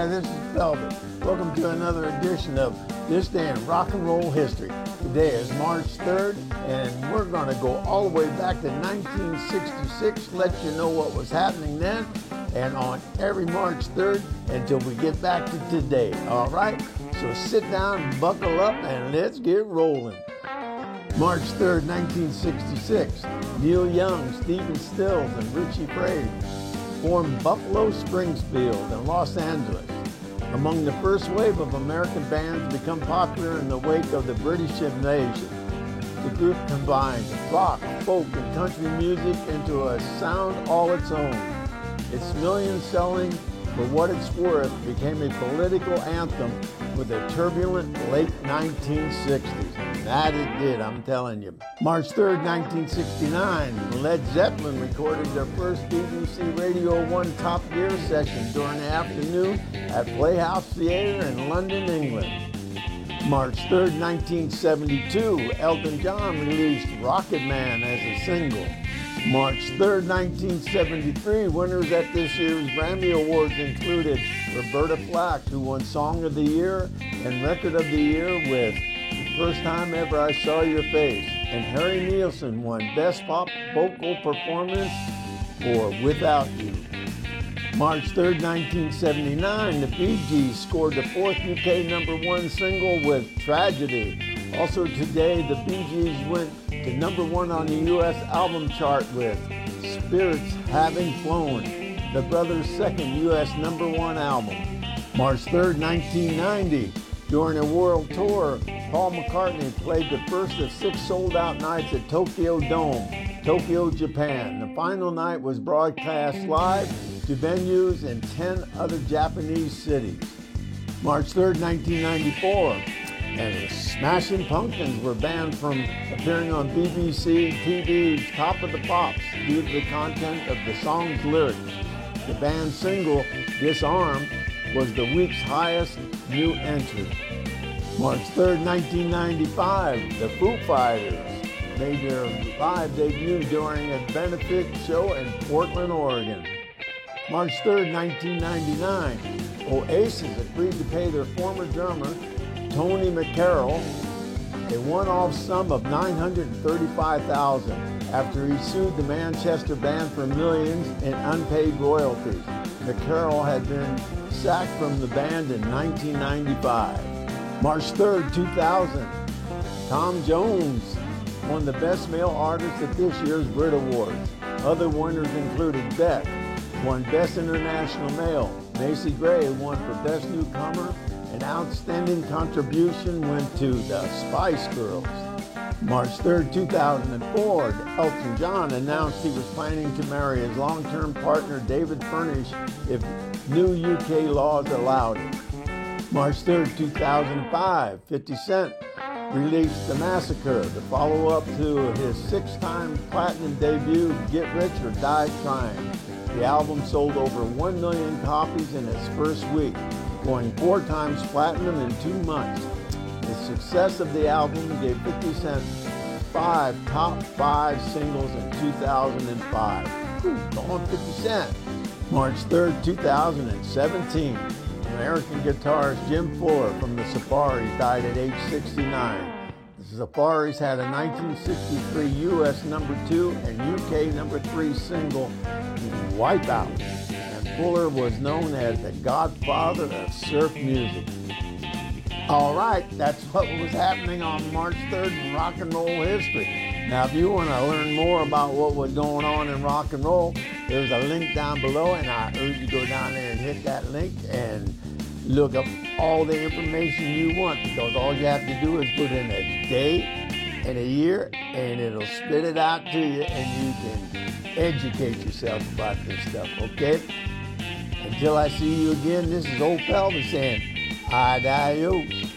Hi, this is Velvet. Welcome to another edition of This Day in Rock and Roll History. Today is March 3rd, and we're going to go all the way back to 1966, let you know what was happening then, and on every March 3rd until we get back to today. All right? So sit down, buckle up, and let's get rolling. March 3rd, 1966, Neil Young, Stephen Stills, and Richie Fraze formed Buffalo Springfield in Los Angeles. Among the first wave of American bands to become popular in the wake of the British invasion. The group combined rock, folk, and country music into a sound all its own. Its million-selling For What It's Worth became a political anthem with the turbulent late 1960s. That it did, I'm telling you. March 3rd, 1969, Led Zeppelin recorded their first BBC Radio 1 Top Gear session during the afternoon at Playhouse Theatre in London, England. March 3rd, 1972, Elton John released Rocket Man as a single. March 3rd, 1973, winners at this year's Grammy Awards included Roberta Flack, who won Song of the Year and Record of the Year with The First Time Ever I Saw Your Face, and Harry Nilsson won Best Pop Vocal Performance for Without You. March 3rd, 1979, the Bee Gees scored the fourth UK #1 single with Tragedy. Also today, the Bee Gees went to #1 on the U.S. album chart with Spirits Having Flown, the Brothers' second U.S. #1 album. March 3rd, 1990, during a world tour, Paul McCartney played the first of 6 sold-out nights at Tokyo Dome, Tokyo, Japan. The final night was broadcast live to venues in 10 other Japanese cities. March 3rd, 1994, and the Smashing Pumpkins were banned from appearing on BBC TV's Top of the Pops due to the content of the song's lyrics. The band's single, Disarm, was the week's highest new entry. March 3rd, 1995, the Foo Fighters made their live debut during a benefit show in Portland, Oregon. March 3rd, 1999, Oasis agreed to pay their former drummer, Tony McCarroll, a one-off sum of $935,000 after he sued the Manchester band for millions in unpaid royalties. McCarroll had been sacked from the band in 1995. March 3rd, 2000, Tom Jones won the Best Male Artist at this year's Brit Awards. Other winners included Beck, won Best International Male. Macy Gray won for Best Newcomer. An outstanding contribution went to the Spice Girls. March 3rd, 2004, Elton John announced he was planning to marry his long-term partner David Furnish if new UK laws allowed it. March 3rd, 2005, 50 Cent released The Massacre, the follow-up to his 6-time platinum debut, Get Rich or Die Trying. The album sold over 1 million copies in its first week, going 4 times platinum in 2 months. The success of the album gave 50 Cent 5 top 5 singles in 2005. Go on 50 Cent. March 3rd, 2017. American guitarist Jim Fuller from the Safaris died at age 69. The Safaris had a 1963 U.S. #2 and UK #3 single, Wipeout. Fuller was known as the godfather of surf music. All right, that's what was happening on March 3rd in rock and roll history. Now, if you want to learn more about what was going on in rock and roll, there's a link down below, and I urge you to go down there and hit that link and look up all the information you want, because all you have to do is put in a date and a year, and it'll spit it out to you, and you can educate yourself about this stuff, okay? Until I see you again, this is Old Pelvis saying, adios.